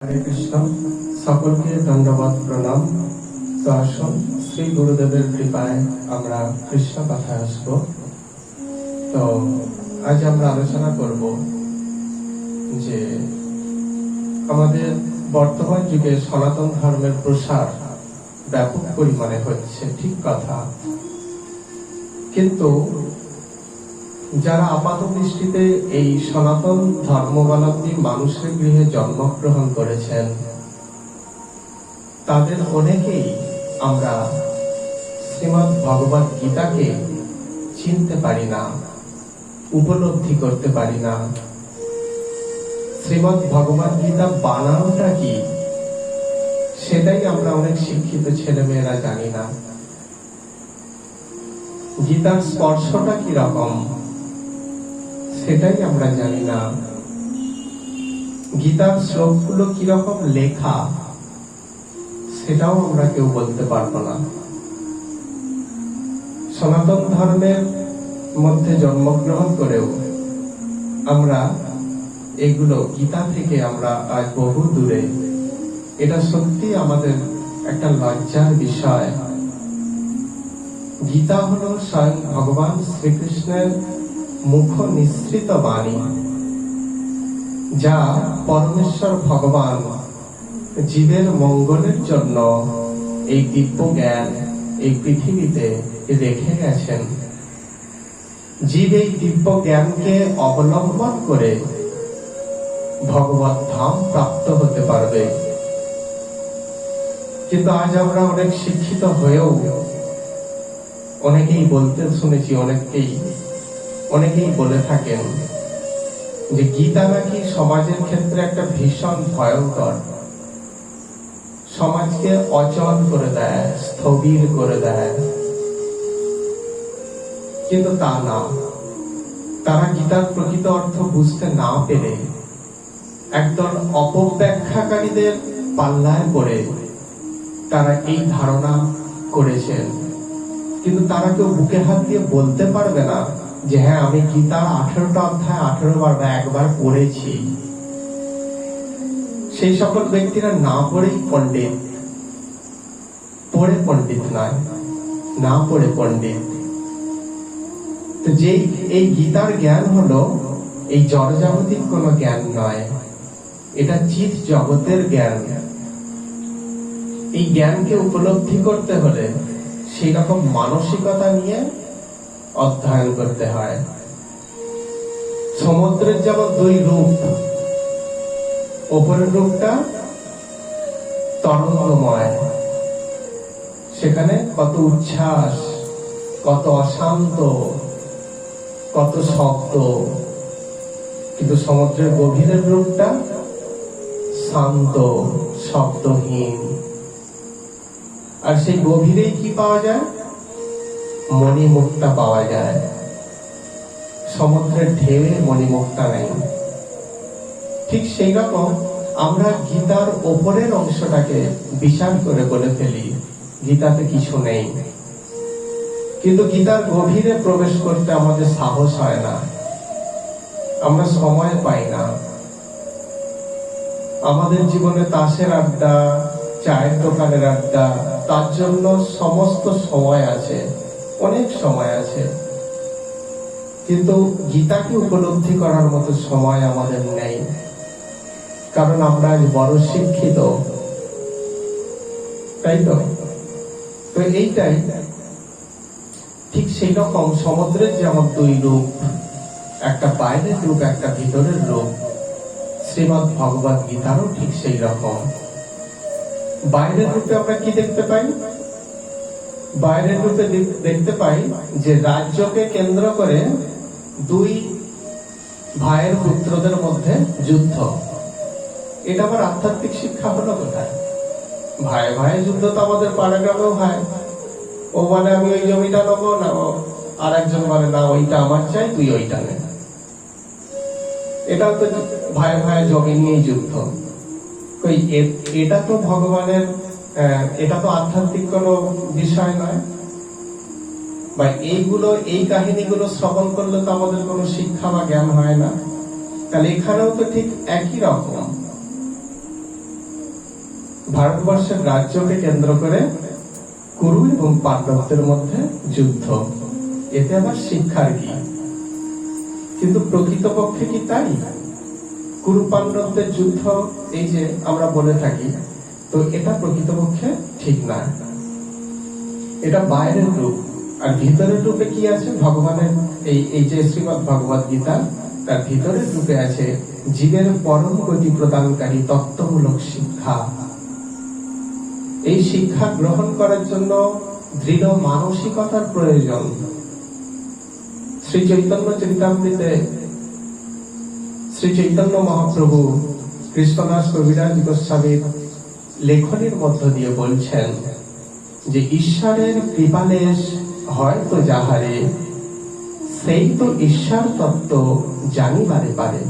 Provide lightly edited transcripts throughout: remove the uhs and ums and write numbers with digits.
হরে কৃষ্ণ। সকলকে ধন্যবাদ, প্রণাম। তো আসুন শ্রী গুরুদেবের কৃপায় আমরা কৃষ্ণ কথায় আসব। তো আজ আমরা আলোচনা করব যে আমাদের বর্তমান যুগে সনাতন ধর্মের প্রসার ব্যাপক পরিমাণে হচ্ছে, ঠিক কথা, কিন্তু যারা আপাত দৃষ্টিতে এই সনাতন ধর্মাবলম্বী মানুষের গৃহে জন্মগ্রহণ করেছেন, তাদের অনেকেই আমরা শ্রীমদ্ ভগবত গীতাকে চিনতে পারি না, উপলব্ধি করতে পারি না। শ্রীমদ্ ভগবত গীতা বানানটা কি, সেটাই আমরা অনেক শিক্ষিত ছেলেমেয়েরা জানি না। গীতার স্পর্শটা কি রকম, সেটাই আমরা জানি না। গীতার শ্লোকগুলো কিরকম লেখা, সেটাও আমরা কেউ বলতে পারবো না। সনাতন ধর্মের মধ্যে জন্মগ্রহণ করেও আমরা এগুলো গীতা থেকে আমরা আজ বহু দূরে। এটা সত্যি আমাদের একটা লজ্জার বিষয়। গীতা হলো স্বয়ং ভগবান শ্রীকৃষ্ণের মুখ নিঃসৃত বাণী, যা পরমেশ্বর ভগবান জীবের মঙ্গলের জন্য এই দিব্য জ্ঞান এই পৃথিবীতে রেখে গেছেন। জীব এই দিব্য জ্ঞানকে অবলম্বন করে ভগবত ধাম প্রাপ্ত হতে পারবে। কিন্তু আজ আমরা অনেক শিক্ষিত হয়েও অনেকেই বলতে শুনেছি, অনেকেই বলে থাকেন যে গীতা নাকি সমাজের ক্ষেত্রে একটা ভীষণ ভয়ঙ্কর, সমাজকে অচল করে দেয়, স্থবির করে দেয়। কিন্তু তা না, তারা গীতার প্রকৃত অর্থ বুঝতে না পেরে একদল অপব্যাখ্যাকারীদের পাল্লায় পড়ে তারা এই ধারণা করেছেন। কিন্তু তারা কেউ বুকে হাত দিয়ে বলতে পারবে না যে হ্যাঁ, আমি গীতার 18টা অধ্যায় 18 বার বা একবার পড়েছি। সেই সকল ব্যক্তিরা না পড়েই পণ্ডিত, পড়ে পণ্ডিত নয়, না পড়ে পণ্ডিত। তো যেই এই গীতার জ্ঞান হলো এই জড়জাগতিক কোনো জ্ঞান নয়, এটা চিৎ জগতের জ্ঞান। এই জ্ঞানকে উপলব্ধি করতে হলে সেই রকম মানসিকতা নিয়ে অধ্যয়ন করতে হয়। সমুদ্রের যেমন দুই রূপ, ওপরের রূপটা তরঙ্গময়, সেখানে কত উচ্ছ্বাস, কত অশান্ত, কত শব্দ। কিন্তু সমুদ্রের গভীরের রূপটা শান্ত, শব্দহীন। আর সেই গভীরেই কি পাওয়া যায়? মণিমুক্তা পাওয়া যায়। সমুদ্রের ঢেউয়ে মণিমুক্তা নেই। ঠিক সেই রকম আমরা গীতার ওপরের অংশটাকে বিচার করে বলে ফেলি গীতাতে কিছু নেই, কিন্তু গীতার গভীরে প্রবেশ করতে আমাদের সাহস হয় না, আমরা সময় পাই না। আমাদের জীবনে তাসের আড্ডা, চায়ের দোকানের আড্ডা, তার জন্য সমস্ত সময় আছে, অনেক সময় আছে, কিন্তু গীতাকে উপলব্ধি করার মতো সময় আমাদের নেই। কারণ আমরা আজ বড় শিক্ষিত, তাই তো? তো এইটাই ঠিক সেই রকম সমুদ্রের যেমন দুই রূপ, একটা বাইরের রূপ, একটা ভিতরের রূপ, শ্রীমদ্ ভগবত গীতারও ঠিক সেই রকম। বাইরের রূপে আমরা কি দেখতে পাই? বাইরের রূপে দেখতে পাই যে রাজ্যকে কেন্দ্র করে দুই ভাইয়ের পুত্রদের মধ্যে যুদ্ধ। এটা আবার আধ্যাত্মিক শিক্ষা হলো কোথায়? ভাই ভাই যুদ্ধ তো আমাদের পাড়া গ্রামেও হয়। ও বলে আমি ওই জমিটা নেবো না, আর একজন বলে না ওইটা আমার চাই, তুই ওইটা নে। এটা তো ভাই ভাই জমি নিয়েই যুদ্ধ। এটা তো ভগবানের, এটা তো আধ্যাত্মিক কোনো বিষয় নয়। বা এই কাহিনীগুলো শ্রবণ করলে তো আমাদের কোনো শিক্ষা বা জ্ঞান হয় না। তাহলে এখানেও তো ঠিক একই রকম। ভারতবর্ষের রাজ্যকে কেন্দ্র করে কুরু এবং পাণ্ডবদের মধ্যে যুদ্ধ। এতে আবার শিক্ষার কি? কিন্তু প্রকৃতপক্ষে কি তাই? কুরু পাণ্ডবদের যুদ্ধ এই যে আমরা বলে থাকি, তো এটা প্রকৃতপক্ষে ঠিক না। এটা বাইরের রূপ, আর ভিতরের রূপে কি আছে? ভগবানের এই যে শ্রীমদ্ ভগবত গীতা, তার ভিতরের রূপে আছে জীবের পরম গতি প্রদানকারী তত্ত্বমূলক শিক্ষা। এই শিক্ষা গ্রহণ করার জন্য দৃঢ় মানসিকতার প্রয়োজন। শ্রী চৈতন্য চরিতামৃতে শ্রী চৈতন্য মহাপ্রভু কৃষ্ণদাস কবিরাজ গোস্বামীর লেখনীর মধ্য দিয়ে বলছেন যে ঈশ্বরের কৃপালেশ হয়তো যাহারে, সেই তো ঈশ্বর তত্ত্ব জানিবারে পারে।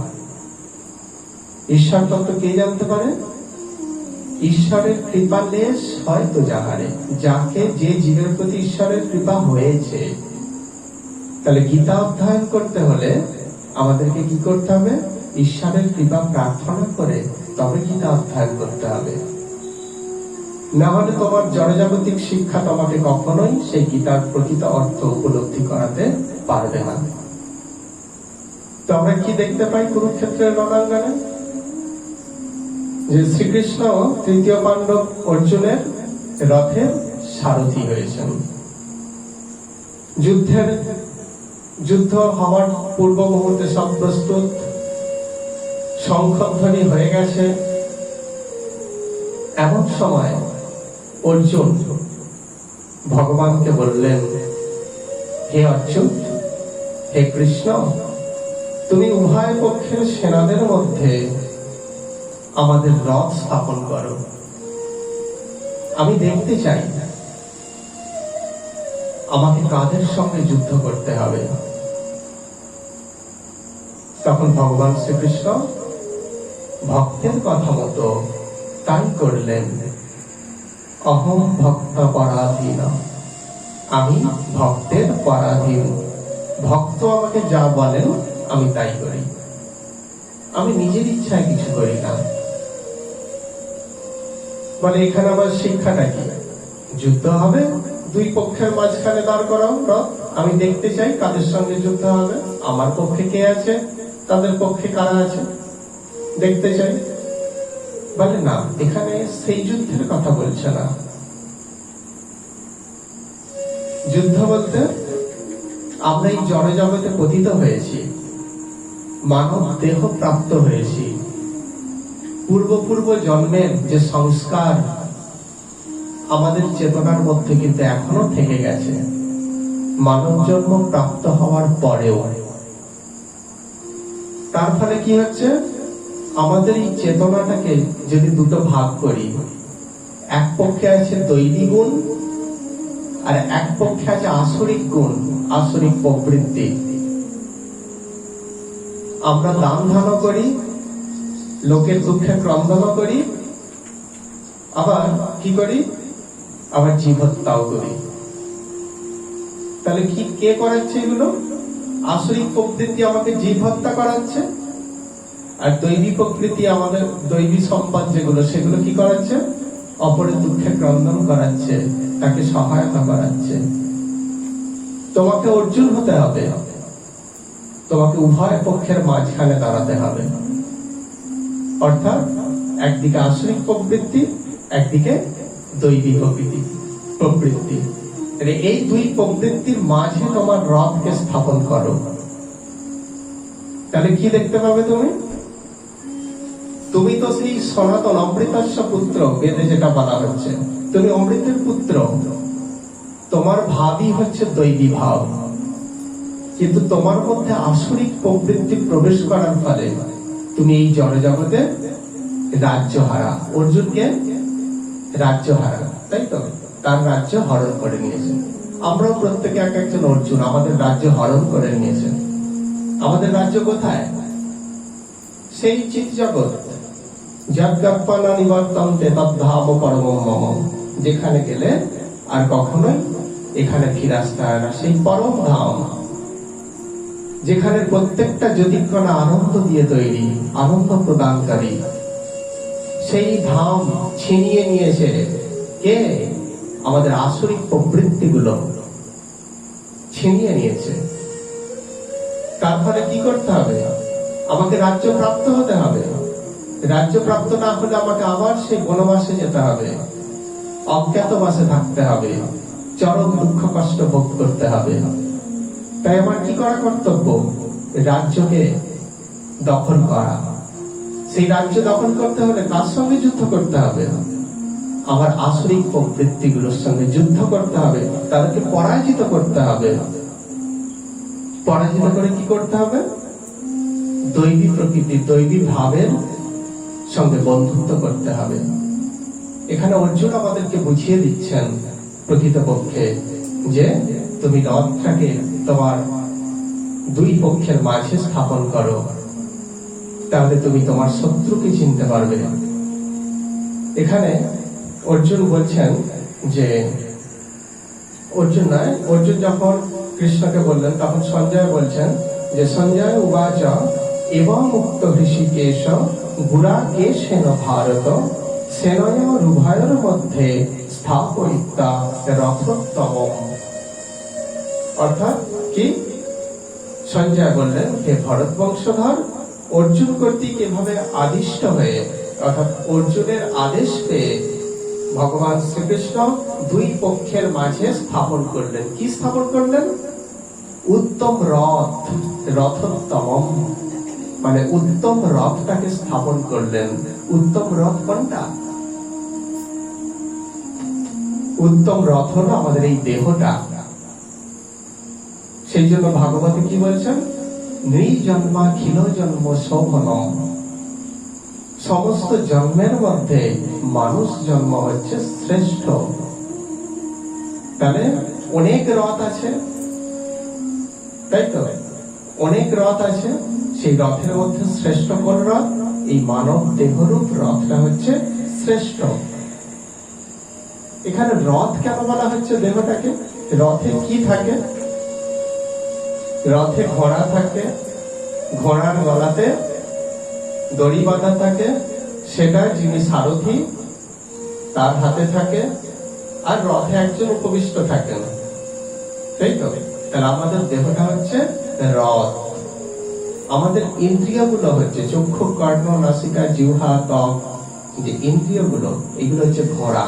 ঈশ্বর তত্ত্ব কে জানতে পারে? ঈশ্বরের কৃপালেশ হয়তো যাহারে, যাকে, যে জীবের প্রতি ঈশ্বরের কৃপা হয়েছে। তাহলে গীতা অধ্যয়ন করতে হলে আমাদেরকে কি করতে হবে? ঈশ্বরের কৃপা প্রার্থনা করে তবে গীতা অধ্যয়ন করতে হবে। না হলে তোমার জড়জাগতিক শিক্ষা তোমাকে কখনোই সেই গীতার প্রকৃত অর্থ উপলব্ধি করাতে পারবে না। তো আমরা কি দেখতে পাই কুরুক্ষেত্রের রণাঙ্গনে? যে শ্রীকৃষ্ণ তৃতীয় পাণ্ডব অর্জুনের রথের সারথি হয়েছেন। যুদ্ধ হওয়ার পূর্ব মুহূর্তে সব প্রস্তুত, শঙ্খধ্বনি হয়ে গেছে। এমন সময় অর্জুন ভগবানকে বললেন, হে অর্জুন, হে কৃষ্ণ, তুমি উভয় পক্ষের সেনাদের মধ্যে আমাদের রথ স্থাপন করো, আমি দেখতে চাই আমাকে কাদের সঙ্গে যুদ্ধ করতে হবে। তখন ভগবান শ্রীকৃষ্ণ ভক্তের কথা মতো তাই করলেন। অহম ভক্ত পরাধীন, আমি ভক্তের পরাধীন। ভক্ত আমাকে যা বলেন আমি তাই করি, আমি নিজের ইচ্ছায় কিছু করি না। বলে এখানে আমার শিক্ষাটা কি? যুদ্ধ হবে, দুই পক্ষের মাঝখানে দাঁড় করাও রথ, আমি দেখতে চাই কাদের সঙ্গে যুদ্ধ হবে, আমার পক্ষে কে আছে, তাদের পক্ষে কারা আছে, দেখতে চাই। বলে না, এখানে সেই যুদ্ধের কথা বলছে না। যুদ্ধ বলতে আমরা এই জড় জগতে পতিত হয়েছি, মানব দেহ প্রাপ্ত হয়েছি। পূর্ব জন্মের যে সংস্কার আমাদের চেতনার মধ্যে কিন্তু এখনো থেকে গেছে, মানব জন্ম প্রাপ্ত হওয়ার পরেও। তার ফলে কি হচ্ছে? আমাদের এই চেতনাটাকে যদি দুটো ভাগ করি, এক পক্ষে আছে দৈবী গুণ আর এক পক্ষে আছে আসরিক গুণ, আসরিক প্রবৃত্তি। আমরা দান ধ্যান করি, লোকের দুঃখে ক্রন্দন করি, আবার কি করি? আবার জীব হত্যাও করি। তাহলে কি, কে করাচ্ছে এগুলো? আসরিক প্রবৃত্তি আমাকে জীব হত্যা করাচ্ছে, আর দৈবী প্রকৃতি, আমাদের দৈবী সম্পদ যেগুলো, সেগুলো কি করাচ্ছে? অপরের দুঃখে ক্রন্দন করাচ্ছে, তাকে সহায়তা করাচ্ছে। তোমাকে অর্জুন হতে হবে, তোমাকে উভয় পক্ষের মাঝখানে দাঁড়াতে হবে। অর্থাৎ একদিকে আসরিক প্রবৃত্তি, একদিকে দৈবী প্রবৃত্তি। এই দুই প্রবৃত্তির মাঝে তোমার রথকে স্থাপন করো। তাহলে কি দেখতে পাবে তুমি? তুমি তো সেই সনাতন অমৃতস্য পুত্র, বেদে যেটা বলা হচ্ছে, তুমি অমৃতের পুত্র। তোমার ভাবই হচ্ছে দৈবী ভাব, কিন্তু তোমার মধ্যে আসরিক প্রবৃত্তি প্রবেশ করার ফলে তুমি এই জড় জগতে রাজ্যহারা। অর্জুনকে রাজ্যহারা, তাই তো? তার রাজ্য হরণ করে নিয়েছে। আমরাও প্রত্যেকে এক একজন অর্জুন, আমাদের রাজ্য হরণ করে নিয়েছেন। আমাদের রাজ্য কোথায়? সেই চিৎ জগৎ, যজ্ঞাপনা নিবর্তন্তে তদ্ধাম পরমম মম, যেখানে গেলে আর কখনোই এখানে ফিরে আসতে হয় না। সেই পরম ধাম, যেখানে প্রত্যেকটা জ্যোতিকণা আনন্দ দিয়ে তৈরি, আনন্দ প্রদানকারী, সেই ধাম ছিনিয়ে নিয়েছে কে? আমাদের আসরিক প্রবৃত্তিগুলো ছিনিয়ে নিয়েছে। তার ফলে কি করতে হবে? আমাকে রাজ্য প্রাপ্ত হতে হবে। রাজ্য প্রাপ্ত না হলে আমাকে আবার সেই বনবাসে যেতে হবে, অজ্ঞাতবাসে থাকতে হবে, চরম দুঃখ কষ্ট ভোগ করতে হবে। তাই আমার কি করা কর্তব্য? রাজ্যকে দখল করা। সেই রাজ্য দখল করতে হলে কার সঙ্গে যুদ্ধ করতে হবে? আমার আসরিক প্রবৃত্তিগুলোর সঙ্গে যুদ্ধ করতে হবে, তাদেরকে পরাজিত করতে হবে। পরাজিত করে কি করতে হবে? দৈবী প্রকৃতি, দৈবী ভাবের সঙ্গে বন্ধুত্ব করতে হবে। এখানে অর্জুন আমাদেরকে বুঝিয়ে দিচ্ছেন প্রকৃতপক্ষে যে তুমি রথটাকে তোমার দুই পক্ষের মাঝে স্থাপন করো, তাহলে তুমি তোমার শত্রুকে চিনতে পারবে। এখানে অর্জুন বলছেন যে অর্জুন যখন কৃষ্ণকে বললেন, তখন সঞ্জয় বলছেন যে সঞ্জয় উবাচ এবং মুক্ত ঋষিকেশ গুড়াকেশেন ভারত সেনয়োর উভয়ের মধ্যে স্থাপয়িতা রথোত্তম। অর্থাৎ কি? সঞ্জয় বললেন, হে ভরত বংশধর, অর্জুন কর্তৃক এভাবে আদিষ্ট হয়ে, অর্থাৎ অর্জুনের আদেশ পেয়ে ভগবান শ্রীকৃষ্ণ দুই পক্ষের মাঝে স্থাপন করলেন। কি স্থাপন করলেন? উত্তম রথ, রথোত্তম, মানে উত্তম রথটাকে স্থাপন করলেন। উত্তম রথ কোনটা? উত্তম রথ হলো আমাদের এই দেহটা। সেই জন্য ভাগবতে কি বলছেন? নৃজন্মাখিল জন্ম শোভনম। সমস্ত জন্মের মধ্যে মানুষ জন্ম হচ্ছে শ্রেষ্ঠ। তাহলে অনেক রথ আছে, তাই তো? অনেক রথ আছে, সেই রথের মধ্যে শ্রেষ্ঠ কোন রথ? এই মানব দেহরূপ রথটা হচ্ছে শ্রেষ্ঠ। এখানে রথ কেন বলা হচ্ছে দেহটাকে? রথে কি থাকে? রথে ঘোড়া থাকে, ঘোড়ার গলাতে দড়ি বাঁধা থাকে, সেটা যিনি সারথি তার হাতে থাকে, আর রথে একজন উপবিষ্ট থাকেন, তাই তো? তাহলে আমাদের দেহটা হচ্ছে রথ। আমাদের ইন্দ্রিয়গুলো হচ্ছে চক্ষু, কর্ণ, নাসিকা, জিহ্বা, ত্বক, যে ইন্দ্রিয়গুলো, এগুলো হচ্ছে ঘোড়া।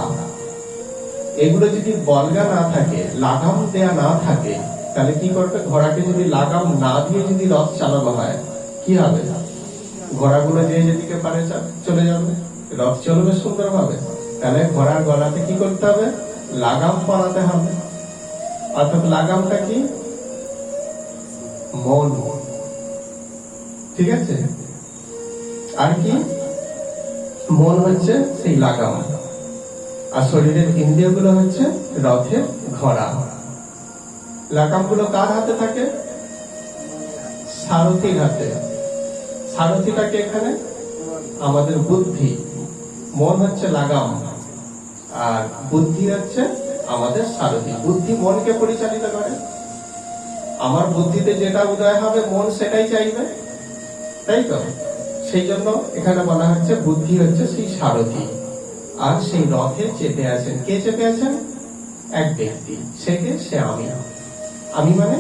এগুলো যদি বলগা না থাকে, লাগাম দেয়া না থাকে, তাহলে কি করবে? ঘোড়াকে যদি লাগাম না দিয়ে যদি রথ চালানো হয়, কি হবে? ঘোড়াগুলো যে যেদিকে পারে চলে যাবে, রথ চলবে সুন্দরভাবে। তাহলে ঘোড়ার গলাতে কি করতে হবে? লাগাম পরাতে হবে। অর্থাৎ লাগামটা কি? মন, ঠিক আছে? আর কি? মন হচ্ছে সেই লাগাম, আর শরীরের ইন্দ্রিয়গুলো হচ্ছে রথের ঘোড়া। লাগামগুলো কার হাতে থাকে? সারথীর হাতে। সারথীটাকে এখানে আমাদের বুদ্ধি। মন হচ্ছে লাগাম, আর বুদ্ধি হচ্ছে আমাদের সারথী। বুদ্ধি মনকে পরিচালিত করে। আমার বুদ্ধিতে যেটা উদয় হবে, মন সেটাই চাইবে, তাই তো? সেই জন্য এখানে বলা হচ্ছে বুদ্ধি হচ্ছে সেই সারথী, আর সেই রথে চেপে আছেন। কে চেপে আছেন? এক ব্যক্তি। সে কে? সে আমি। আমি মানে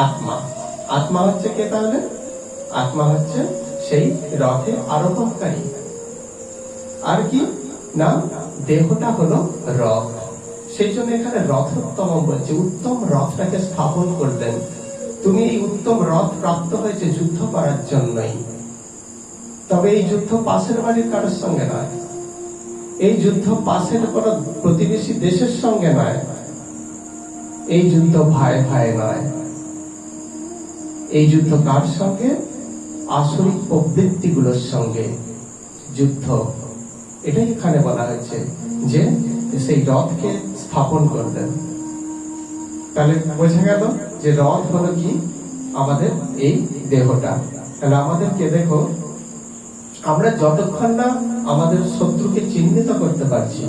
আত্মা। আত্মা হচ্ছে কে তাহলে? আত্মা হচ্ছে সেই রথে আরোহণকারী। আর কি না? দেহটা হলো রথ। সেই জন্য এখানে রথোত্তম বলছে, উত্তম রথটাকে স্থাপন করলেন। তুমি এই উত্তম রথ প্রাপ্ত হয়েছে যুদ্ধ করার জন্যই। তবে এই যুদ্ধ পাশের বাড়ির কারোর সঙ্গে নয়, এই যুদ্ধ পাশের কোনো প্রতিবেশী দেশের সঙ্গে নয়, এই যুদ্ধ ভাই ভাই নয়। এই যুদ্ধ কার সঙ্গে? আসরিক প্রবৃত্তিগুলোর সঙ্গে যুদ্ধ। এটাই এখানে বলা হয়েছে যে সেই রথকে স্থাপন করলেন। তাহলে বোঝা গেল যে রথ হলো কি? আমাদের এই দেহটা। তাহলে আমাদেরকে দেখো, আমরা যতক্ষণ না আমাদের শত্রুকে চিহ্নিত করতে পারছি,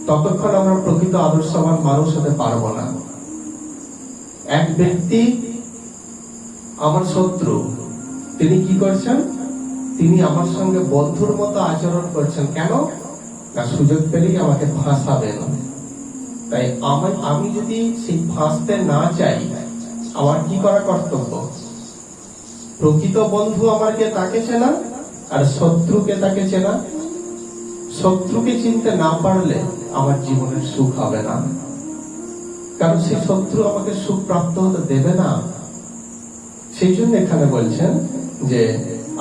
ততক্ষণ আমরা প্রকৃত আদর্শবান মানুষ হতে পারবো না। এক ব্যক্তি আমার শত্রু, তিনি কি করছেন? তিনি আমার সঙ্গে বন্ধুর মতো আচরণ করছেন। কেন না, সুযোগ পেলেই আমাকে ফাঁসাবেন। তাই আমি যদি সেই ফাঁসতে না চাই, আমার কি করা কর্তব্য? প্রকৃত বন্ধু আমাকে তাকে চেনা, আর শত্রুকে তাকে চেনা। শত্রুকে চিনতে না পারলে আমার জীবনের সুখ হবে না, কারণ সেই শত্রু আমাকে সুখ প্রাপ্ত হতে দেবে না। সেই জন্য এখানে বলছেন যে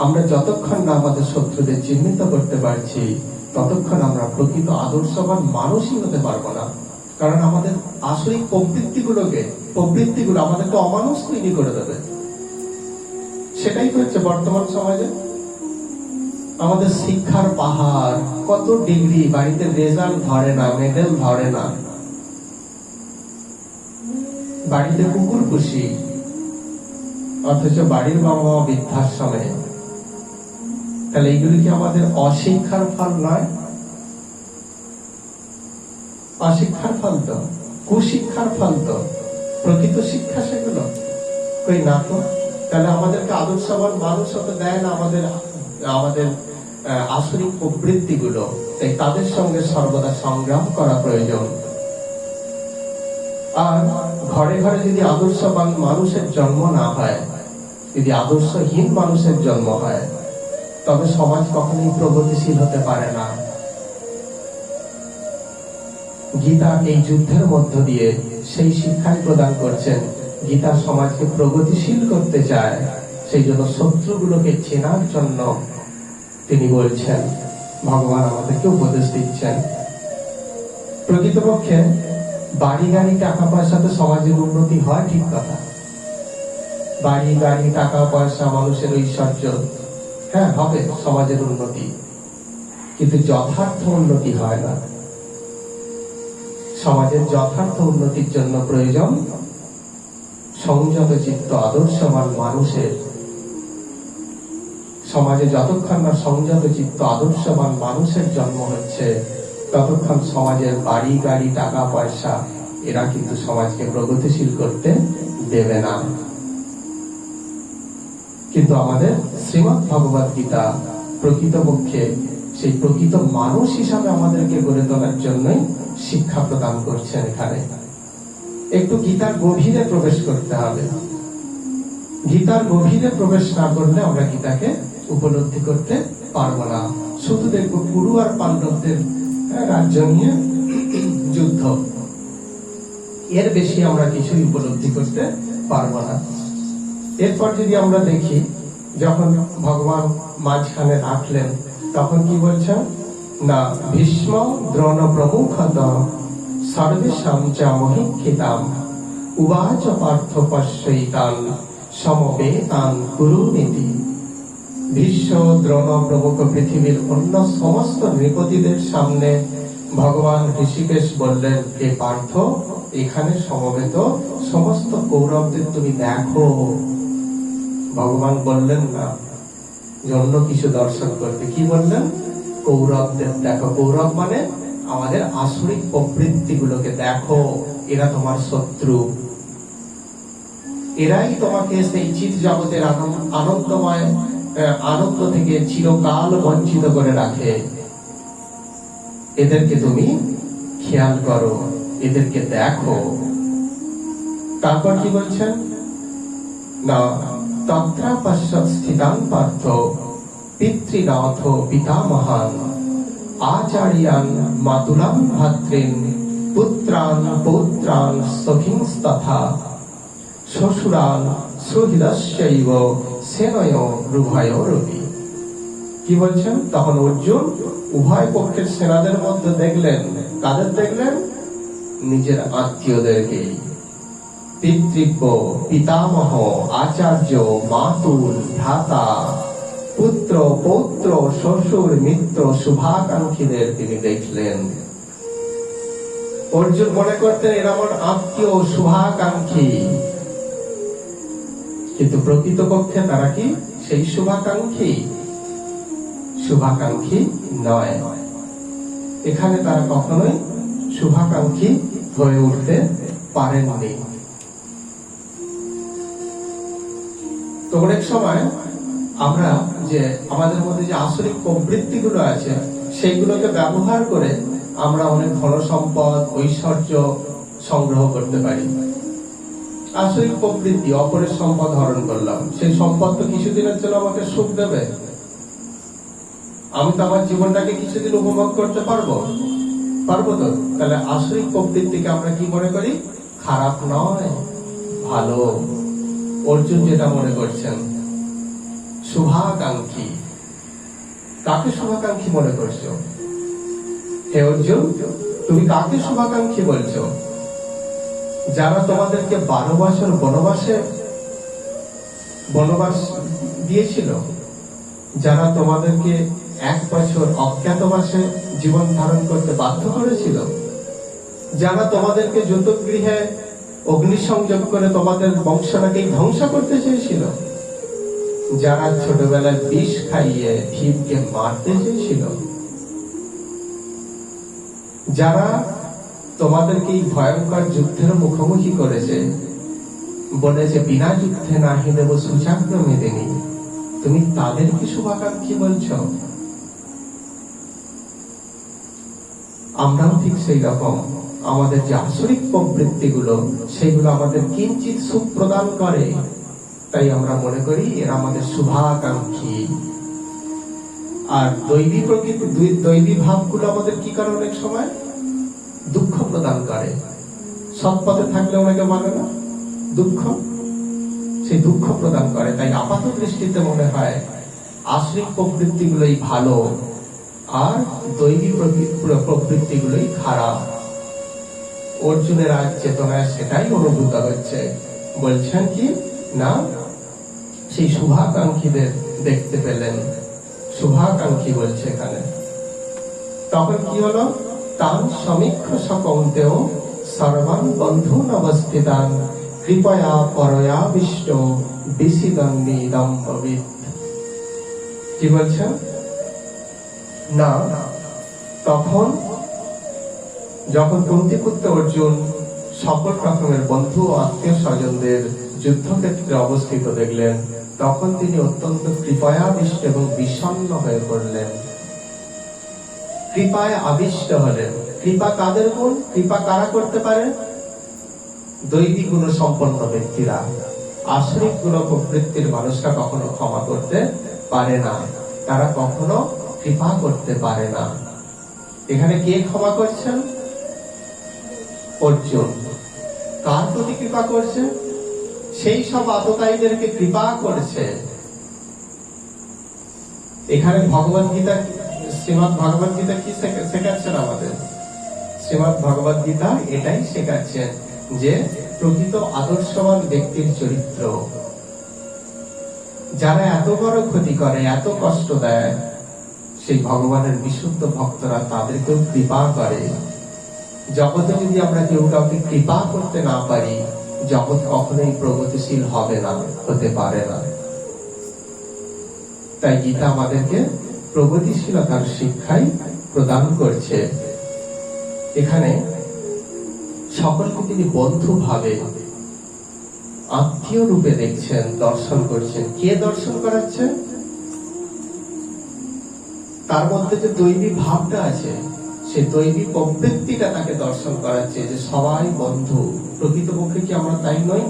আমরা যতক্ষণ না আমাদের শত্রুদের চিহ্নিত করতে পারছি, ততক্ষণ আমরা প্রকৃত আদর্শবান মানুষই হতে পারবো না। কারণ আমাদের আসরিক প্রবৃত্তিগুলো আমাদেরকে অমানুষ তৈরি করে দেবে। সেটাই হচ্ছে বর্তমান সমাজে আমাদের শিক্ষার পাহাড়, কত ডিগ্রি, বাড়িতে রেজাল্ট ধরে না, মেডেল ধরে না, বাড়িতে কুকুর পুষি, অথচ বাড়ির বাবা মা বৃদ্ধাশ্রমে। তাহলে এইগুলি কি আমাদের অশিক্ষার ফল নয়? অশিক্ষার ফল তো, কুশিক্ষার ফল তো। প্রকৃত শিক্ষা সেগুলো কই না তো। তাহলে আমাদেরকে আদর্শবান মানুষ হতে দেয় না আমাদের আসরিক প্রবৃত্তিগুলো। তাই তাদের সঙ্গে সর্বদা সংগ্রাম করা প্রয়োজন। আর ঘরে ঘরে যদি আদর্শবান মানুষের জন্ম না হয়, যদি আদর্শহীন মানুষের জন্ম হয়, তবে সমাজ কখনোই প্রগতিশীল হতে পারে না। গীতা এই যুদ্ধের মধ্য দিয়ে সেই শিক্ষাই প্রদান করছেন। গীতা সমাজকে প্রগতিশীল করতে চায়, সেই জন্য শত্রুগুলোকে চেনার জন্য তিনি বলছেন, ভগবান আমাদেরকে উপদেশ দিচ্ছেন। প্রকৃতপক্ষে বাড়ি গাড়ি টাকা পয়সাতে সমাজের উন্নতি হয়, ঠিক কথা। বাড়ি গাড়ি টাকা পয়সা, মানুষের ঐশ্বর্য, হ্যাঁ হবে, সমাজের উন্নতি, কিন্তু যথার্থ উন্নতি হয় না। সমাজের যথার্থ উন্নতির জন্য প্রয়োজন সংযত চিত্ত আদর্শবান মানুষের। সমাজে যতক্ষণ না সংযত চিত্ত আদর্শবান মানুষের জন্ম হচ্ছে, ততক্ষণ সমাজের বাড়ি গাড়ি টাকা পয়সা এরা কিন্তু সমাজকে প্রগতিশীল করতে দেবে না। কিন্তু আমাদের শ্রীমদ্ ভগবত গীতা প্রকৃতপক্ষে সেই প্রকৃত মানুষ হিসাবে আমাদেরকে গড়ে তোলার জন্যই শিক্ষা প্রদান করছেন। এখানে একটু গীতার গভীরে প্রবেশ করতে হবে। গীতার গভীরে প্রবেশ না করলে আমরা গীতাকে উপলব্ধি করতে পারবো না। শুধু দেখবো কুরু আর পাণ্ডবদের রাজ্য নিয়ে যুদ্ধ, এর বেশি আমরা কিছুই উপলব্ধি করতে পারবো না। এরপর যদি আমরা দেখি, যখন ভগবান মাঝখানে রাখলেন, তখন কি বলছেন না, ভীষ্ম দ্রোণ প্রমুখত সর্বেষাং চ মহিক্ষিতাম উবাচ পার্থ পশ্যৈতান সমবেতান কুরুনীতি। ভীষ্ম দ্রোণ প্রমুখ পৃথিবীর অন্য সমস্ত নৃপতিদের সামনে ভগবান ঋষিকেশ বললেন, হে পার্থ, এখানে সমবেত সমস্ত কৌরবদের তুমি দেখো। ভগবান বললেন না যে অন্য কিছু দর্শন করতে, কি বললেন? কৌরবদের দেখো। কৌরব মানে আমাদের আসরিক প্রবৃত্তিগুলোকে দেখো, এরা তোমার শত্রু। এরাই তোমাকে সেই চিৎ জগতের আনন্দময় আনন্দ থেকে চিরকাল বঞ্চিত করে রাখে। এদেরকে তুমি খেয়াল করো, এদেরকে দেখো। তারপর কি বলছেন না, তত্রা পশ্চাৎ স্থিতান পার্থ পিতৃনাথ পিতামহান আচার্যান মাতুলাম ভাতৃন পুত্রান পৌত্রান সখিংস্তথা শ্বশুরান সুহৃদস্যৈব সেনয় রুভয়োরপি। কি বলছেন? তখন অর্জুন উভয় পক্ষের সেনাদের মধ্যে দেখলেন, কাদের দেখলেন? নিজের আত্মীয়দেরকেই। পিতৃব্য, পিতামহ, আচার্য, মাতুল, ভ্রাতা, পুত্র, পৌত্র, শ্বশুর, মিত্র, শুভাকাঙ্ক্ষীদের তিনি দেখলেন। অর্জুন মনে করতেন এরা আমার আত্মীয়, শুভাকাঙ্ক্ষী, কিন্তু প্রকৃতপক্ষে তারা কি সেই শুভাকাঙ্ক্ষী? শুভাকাঙ্ক্ষী নয়। এখানে তারা কখনোই শুভাকাঙ্ক্ষী হয়ে উঠতে পারেননি। তো অনেক সময় আমরা যে আমাদের মধ্যে যে আসরিক প্রবৃত্তিগুলো আছে সেইগুলোকে ব্যবহার করে আমরা অনেক ধন সম্পদ ঐশ্বর্য সংগ্রহ করতে পারি। আসরিক প্রবৃত্তি, অপরের সম্পদ হরণ করলাম, সেই সম্পদ তো কিছুদিনের জন্য আমাকে সুখ দেবে, আমি তো আমার জীবনটাকে কিছুদিন উপভোগ করতে পারবো তো। তাহলে আসরিক প্রবৃত্তিকে আমরা কি মনে করি? খারাপ নয়, ভালো। অর্জুন যেটা মনে করছেন শুভাকাঙ্ক্ষী। কাকে শুভাকাঙ্ক্ষী মনে করছো? হে অর্জুন, তুমি কাকে শুভাকাঙ্ক্ষী বলছো? যারা তোমাদেরকে 12 বছর বনবাস দিয়েছিল, যারা তোমাদেরকে 1 বছর অজ্ঞাতবাসে জীবন ধারণ করতে বাধ্য করেছিল, যারা তোমাদেরকে যতগৃহে অগ্নিসংযোগ করে তোমাদের বংশটাকে ধ্বংস করতে চেয়েছিল, যারা ছোটবেলায় বিষ খাইয়ে ভীমকে মারতে চেয়েছিল, যারা তোমাদেরকে এই ভয়ঙ্কর যুদ্ধের মুখোমুখি করেছে, বলেছে বিনা যুদ্ধে নাহি দেব সুচাগ্র মেদিনী, তুমি তাদেরকে শুভাকাঙ্ক্ষী বলছো? আমরাও ঠিক সেই রকম। আমাদের যে আসরিক প্রবৃত্তিগুলো সেগুলো আমাদের কিঞ্চিত সুখ প্রদান করে, তাই আমরা মনে করি এরা আমাদের শুভাকাঙ্ক্ষী। আর দৈবী প্রকৃতি, দৈবী ভাবগুলো আমাদের কি করে? অনেক সময় দুঃখ প্রদান করে। সৎপথে থাকলে ওনাকে মানে না, দুঃখ, সেই দুঃখ প্রদান করে। তাই আপাত দৃষ্টিতে মনে হয় আসরিক প্রবৃত্তিগুলোই ভালো আর দৈবী প্রবৃত্তিগুলোই খারাপ। অর্জুনের আজ চেতনায় সেটাই অনুভূত হচ্ছে। বলছেন কি না, সেই শুভাকাঙ্ক্ষীদের দেখতে পেলেন। শুভাকাঙ্ক্ষী বলছে এখানে। তখন কি হলো? তান সমীক্ষ সকৌন্তেয় সর্বান বন্ধুন অবস্থিতান কৃপয়া পরয়া বিষ্ট বিসিদন্নিদম ভবিত। কি বলছেন না, তখন যখন কুন্তিপুত্র অর্জুন সকল রকমের বন্ধু ও আত্মীয় স্বজনদের যুদ্ধক্ষেত্রে অবস্থিত দেখলেন, তখন তিনি অত্যন্ত কৃপয়াবিষ্ট এবং বিষণ্ণ হয়ে পড়লেন। কৃপায় আবিষ্ট হলেন। কৃপা কাদের গুণ? কৃপা কারা করতে পারে? দৈবী গুণ সম্পন্ন ব্যক্তিরা। আসরিক গুণ প্রবৃত্তির মানুষরা কখনো ক্ষমা করতে পারে না, তারা কখনো কৃপা করতে পারে না। এখানে কে ক্ষমা করছেন? অর্জুন। কার প্রতি কৃপা করছে? সেই সব আততায়ীদেরকে কৃপা করেছে। এখানে ভগবদ্গীতা, শ্রীমদ্ ভগবদ্গীতা কি শেখাচ্ছেন আমাদের? শ্রীমদ্ ভগবদ্গীতা এটাই শেখাচ্ছেন যে প্রকৃত আদর্শবান ব্যক্তির চরিত্র, যারা এত বড় ক্ষতি করে, এত কষ্ট দেয়, সেই ভগবানের বিশুদ্ধ ভক্তরা তাদেরকেও কৃপা করে। জগতে যদি আমরা কেউ কাউকে কৃপা করতে না পারি, জগৎ কখনোই প্রগতিশীল হবে না, হতে পারে না। তাই গীতা আমাদেরকে প্রগতিশীলতার শিক্ষাই প্রদান করছে। এখানে সকলকে তিনি বন্ধু ভাবে, আত্মীয় রূপে দেখছেন, দর্শন করছেন। কে দর্শন করাচ্ছেন? তার মধ্যে যে দৈবী ভাবটা আছে, সে দৈবী প্রবৃত্তিটা তাকে দর্শন করাচ্ছে যে সবাই বন্ধু। প্রকৃতপক্ষে কি আমরা তাই নই?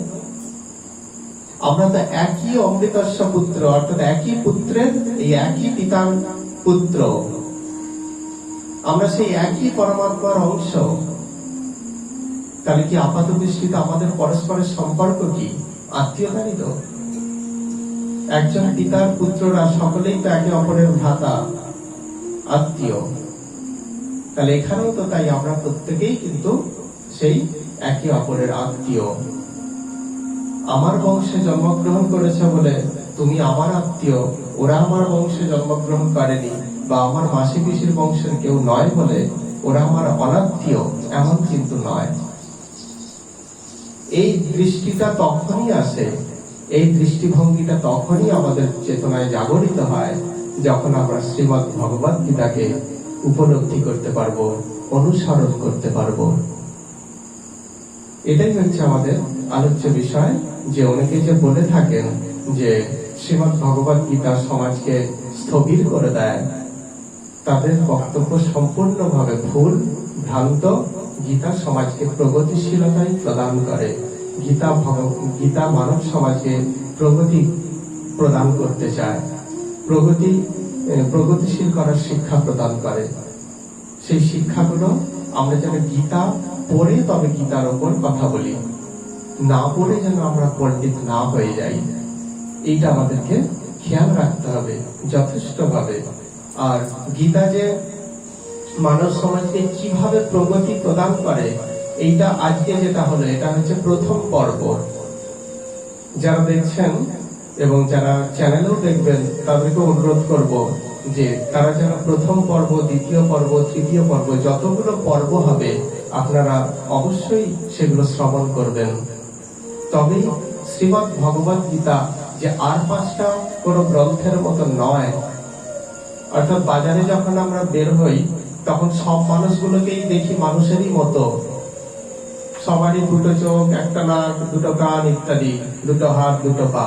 আমরা তো একই অমৃতস্য পুত্র, অর্থাৎ একই পুত্রের, এই একই পিতার পুত্র। আমরা সেই একই পরমাত্মার অংশ। তাহলে কি আপাত দৃষ্টিতে আমাদের পরস্পরের সম্পর্ক কি? আত্মীয়তারই তো। একজন পিতার পুত্ররা সকলেই তো একে অপরের ভ্রাতা, আত্মীয়। তাহলে এখানেও তো তাই আমরা প্রত্যেকেই কিন্তু সেই একে অপরের আত্মীয়। আমার বংশে জন্মগ্রহণ করেছে বলে তুমি আমার আত্মীয়, ওরা আমার বংশে জন্মগ্রহণ করেনি, বা আমার মাসি পিসির বংশের কেউ নয় বলে ওরা আমার অনাত্মীয়, এমন কিন্তু নয়। এই দৃষ্টিটা তখনই আসে, এই দৃষ্টিভঙ্গিটা তখনই আমাদের চেতনায় জাগরিত হয় যখন আমরা শ্রীমদ্ ভগবদ্গীতাকে উপলব্ধি করতে পারবো, অনুসরণ করতে পারবো। এটাই হচ্ছে আমাদের আলোচ্য বিষয়। যে অনেকে যে বলে থাকেন যে শ্রীমদ্ ভগবত গীতা সমাজকে স্থবির করে দেয়, তাদের বক্তব্য সম্পূর্ণভাবে ভুল, ভ্রান্ত। গীতা সমাজকে প্রগতিশীলতাই প্রদান করে। গীতা মানব সমাজকে প্রগতি প্রদান করতে চায়, প্রগতিশীল করার শিক্ষা প্রদান করে। সেই শিক্ষাগুলো আমরা যেন গীতা পড়ে তবে গীতার ওপর কথা বলি, না পড়ে যেন আমরা পণ্ডিত না হয়ে যাই, এইটা আমাদেরকে খেয়াল রাখতে হবে যথেষ্টভাবে। আর গীতা যে মানব সমাজকে কিভাবে প্রগতি প্রদান করে, এইটা আজকে যেটা হলো, এটা হচ্ছে প্রথম পর্ব। যারা দেখছেন এবং যারা চ্যানেলেও দেখবেন, তাদেরকে অনুরোধ করব যে তারা যেন প্রথম পর্ব, দ্বিতীয় পর্ব, তৃতীয় পর্ব, যতগুলো পর্ব হবে আপনারা অবশ্যই সেগুলো শ্রবণ করবেন। তবেই শ্রীমদ্ ভগবত গীতা যে আর 5টা কোনো গ্রন্থের মতো নয়। অর্থাৎ বাজারে যখন আমরা বের হই তখন সব মানুষগুলোকেই দেখি মানুষেরই মতো, সবারই দুটো চোখ, একটা নাক, দুটো কান ইত্যাদি, দুটো হাত, দুটো পা,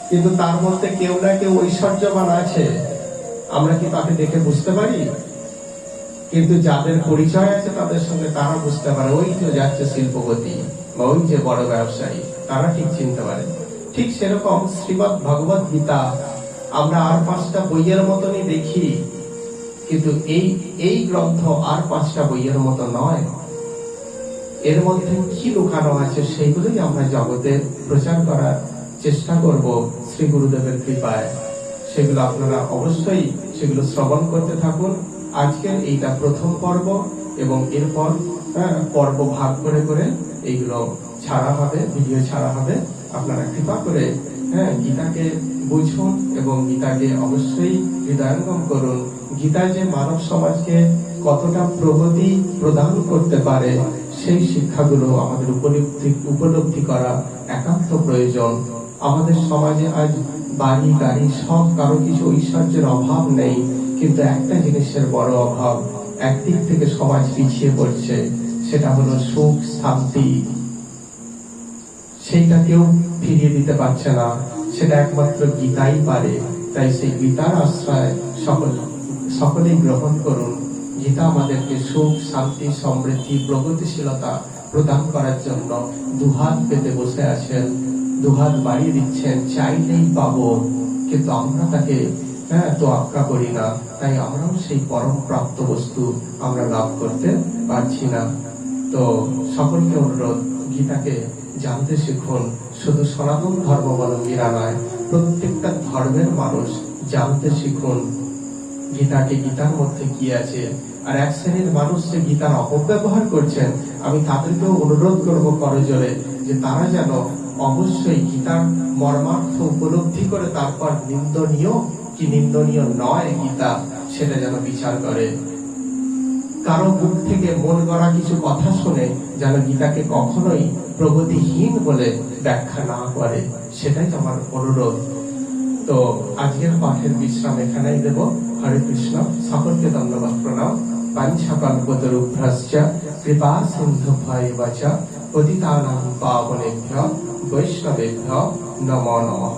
কিন্তু তার মধ্যে কেউ না কেউ ঐশ্বর্যবান আছে। আমরা কি তাকে দেখে বুঝতে পারি? কিন্তু যাদের পরিচয় আছে তাদের সঙ্গে তারা বুঝতে পারে, ওই যে যাচ্ছে শিল্পপতি বা ওই যে বড় ব্যবসায়ী, তারা ঠিক চিনতে পারে। ঠিক সেরকম শ্রীমদ্ ভগবত গীতা আমরা আর 5টা বইয়ের মতনই দেখি, কিন্তু এই গ্রন্থ আর 5টা বইয়ের মতো নয়। এর মধ্যে কি লুকানো আছে সেইগুলোই আমরা জগতে প্রচার করার চেষ্টা করব শ্রী গুরুদেবের কৃপায়। সেগুলো আপনারা অবশ্যই সেগুলো শ্রবণ করতে থাকুন। আজকের এইটা প্রথম পর্ব, এবং এরপর পর্ব ভাগ করে করে এইগুলো ছাড়া হবে, ভিডিও ছাড়া হবে। আপনারা কৃপা করে গীতাকে বুঝুন এবং গীতাকে অবশ্যই হৃদয়ঙ্গম করুন। গীতা যে মানব সমাজকে কতটা প্রগতি প্রদান করতে পারে, সেই শিক্ষাগুলো আমাদের উপলব্ধি করা একান্ত প্রয়োজন। আমাদের সমাজে আজ বাড়ি গাড়ি সব, কারো কিছু ঐশ্বর্যের অভাব নেই, কিন্তু একটা জিনিসের বড় অভাব, একদিক থেকে সমাজ পিছিয়ে পড়ছে, সেটা হলো সুখ শান্তি। সেইটা কেউ ফিরিয়ে দিতে পারছে না, সেটা একমাত্র গীতাই পারে। তাই সেই গীতার আশ্রয় সকলেই গ্রহণ করুন। গীতা আমাদেরকে সুখ শান্তি সমৃদ্ধি প্রগতিশীলতা প্রদান করার জন্য দুহাত পেতে বসে আছেন, দুহাত বাড়িয়ে দিচ্ছেন, চাইলেই পাবো। কিন্তু আমরা তাকে তোয়াক্কা করি না, তাই আমরাও সেই পরম প্রাপ্ত বস্তু আমরা লাভ করতে পারছি না। তো সকলকে অনুরোধ, গীতাকে জানতে শিখুন। শুধু সনাতন ধর্মাবলম্বীরা নয়, প্রত্যেকটা ধর্মের মানুষ জানতে শিখুন গীতাকে, গীতার মধ্যে কি আছে। আর এক শ্রেণীর মানুষ যে গীতার অপব্যবহার করছেন, আমি তাদেরকেও অনুরোধ করব করজোরে যে তারা যেন অবশ্যই গীতার মর্মার্থ উপলব্ধি করে তারপর নিন্দনীয় কি নিন্দনীয় নয় গীতা, সেটা যেন বিচার করে। কারো মুখ থেকে মন গড়া কিছু কথা শুনে যেন গীতাকে কখনোই প্রগতিহীন বলে ব্যাখ্যা না করে, সেটাই আমার অনুরোধ। তো আজকের পাঠের বিশ্রাম এখানেই দেব। হরে কৃষ্ণ। সকলকে ধন্যবাদ, প্রণাম। পাঞ্ছাকল্পতরুভ্যশ্চ কৃপা সিন্ধুভ্যেব চ পতিতানাং পাবনেভ্যো বৈষ্ণবেভ্যো নমো নমঃ।